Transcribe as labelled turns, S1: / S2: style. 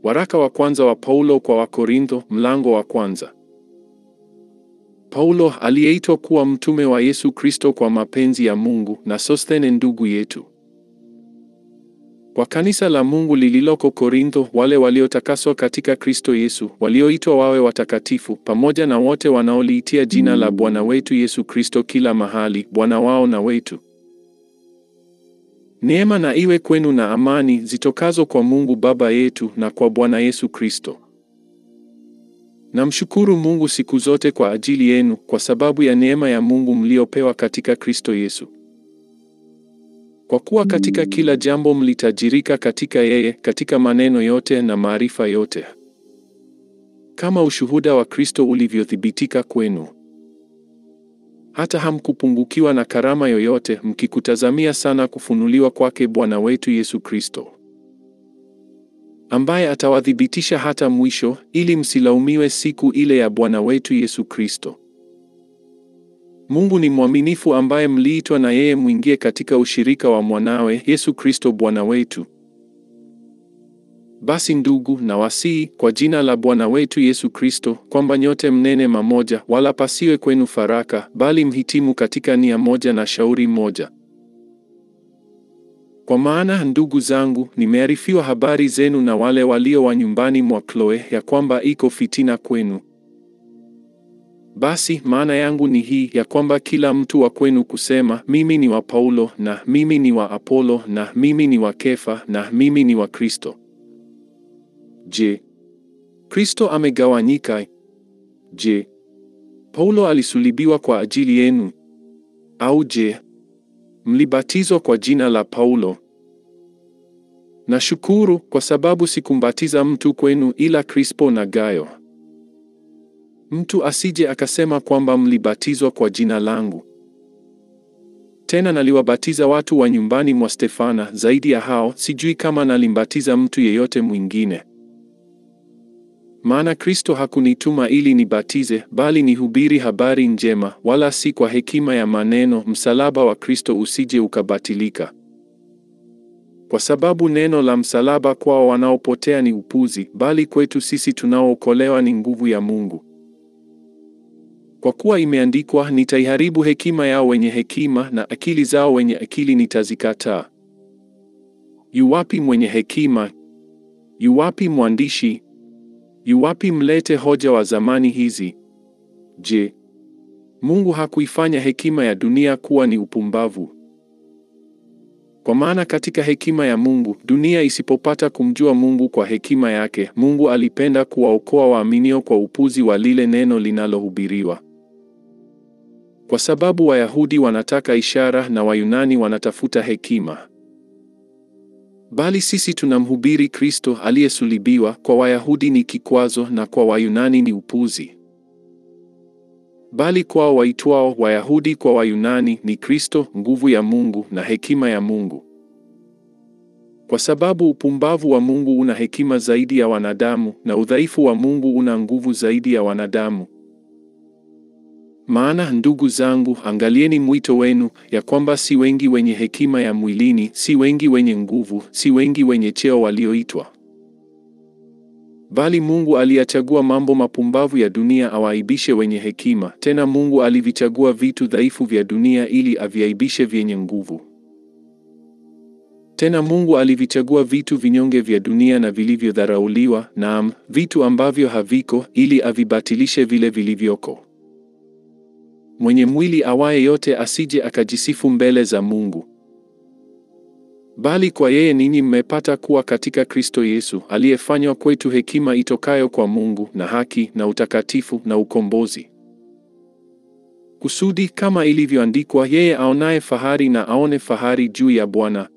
S1: Waraka wa kwanza wa Paulo kwa Wakorintho, mlango wa kwanza. Paulo, aliyeitwa kuwa mtume wa Yesu Kristo kwa mapenzi ya Mungu, na Sosthene ndugu yetu. Kwa kanisa la Mungu lililoko Korintho, wale waliotakaswa katika Kristo Yesu, walioitwa wawe watakatifu, pamoja na wote wanaoliitia jina la Bwana wetu Yesu Kristo kila mahali, Bwana wao na wetu. Neema na iwe kwenu na amani zitokazo kwa Mungu Baba yetu na kwa Bwana Yesu Kristo. Namshukuru Mungu siku zote kwa ajili yenu, kwa sababu ya neema ya Mungu mliopewa katika Kristo Yesu. Kwa kuwa katika kila jambo mlitajirika katika yeye, katika maneno yote na maarifa yote, kama ushuhuda wa Kristo ulivyothibitika kwenu. Hata hamkupungukiwa na karama yoyote, mkikutazamia sana kufunuliwa kwake Bwana wetu Yesu Kristo, ambaye atawadhibitisha hata mwisho, ili msilaumiwe siku ile ya Bwana wetu Yesu Kristo. Mungu ni mwaminifu, ambaye mliitwa na yeye mwingie katika ushirika wa mwanawe Yesu Kristo Bwana wetu. Basi ndugu, nawasihi kwa jina la Bwana wetu Yesu Kristo, kwamba nyote mnene mamoja, wala pasiwe kwenu faraka, bali mhitimu katika nia moja na shauri moja. Kwa maana ndugu zangu, nimearifiwa habari zenu na wale walio wa nyumbani mwa Kloe, ya kwamba iko fitina kwenu. Basi maana yangu ni hii, ya kwamba kila mtu wa kwenu kusema, mimi ni wa Paulo, na mimi ni wa Apolo, na mimi ni wa Kefa, na mimi ni wa Kristo. Je, Kristo amegawanyika? Je, Paulo alisulibiwa kwa ajili yenu? Au je, mlibatizwa kwa jina la Paulo? Nashukuru, kwa sababu sikumbatiza mtu kwenu ila Krispo na Gayo. Mtu asije akasema kwamba mlibatizwa kwa jina langu. Tena naliwabatiza watu wa nyumbani mwa Stefana; zaidi ya hao, sijui kama nalimbatiza mtu yeyote mwingine. Maana Kristo hakunituma ili nibatize, bali nihubiri habari njema, wala si kwa hekima ya maneno, msalaba wa Kristo usije ukabatilika. Kwa sababu neno la msalaba kwao wanaopotea ni upuzi, bali kwetu sisi tunaookolewa ni nguvu ya Mungu. Kwa kuwa imeandikwa, nitaiharibu hekima yao wenye hekima, na akili zao wenye akili nitazikataa. Yu wapi mwenye hekima? Yu wapi mwandishi? Yu wapi mlete hoja wa zamani hizi? Je, Mungu hakuifanya hekima ya dunia kuwa ni upumbavu? Kwa maana katika hekima ya Mungu, dunia isipopata kumjua Mungu kwa hekima yake, Mungu alipenda kuwaokoa waaminio kwa upuzi wa lile neno linalohubiriwa. Kwa sababu Wayahudi wanataka ishara na Wayunani wanatafuta hekima. Bali sisi tunamhubiri Kristo aliyesulibiwa; kwa Wayahudi ni kikwazo, na kwa Wayunani ni upuzi. Bali kwao waitwao Wayahudi, kwa Wayunani, ni Kristo nguvu ya Mungu na hekima ya Mungu. Kwa sababu upumbavu wa Mungu una hekima zaidi ya wanadamu, na udhaifu wa Mungu una nguvu zaidi ya wanadamu. Maana ndugu zangu, angalieni mwito wenu, ya kwamba si wengi wenye hekima ya mwilini, si wengi wenye nguvu, si wengi wenye cheo walioitwa. Bali Mungu aliyachagua mambo mapumbavu ya dunia awaibishe wenye hekima; tena Mungu alivichagua vitu dhaifu vya dunia ili aviaibishe vyenye nguvu. Tena Mungu alivichagua vitu vinyonge vya dunia na vilivyodharauliwa, naam, vitu ambavyo haviko, ili avibatilishe vile vilivyoko. Mwenye mwili awaye yote asije akajisifu mbele za Mungu. Bali kwa yeye ninyi mmepata kuwa katika Kristo Yesu, aliyefanywa kwetu hekima itokayo kwa Mungu, na haki na utakatifu na ukombozi. Kusudi, kama ilivyoandikwa, yeye aonaye fahari na aone fahari juu ya Bwana,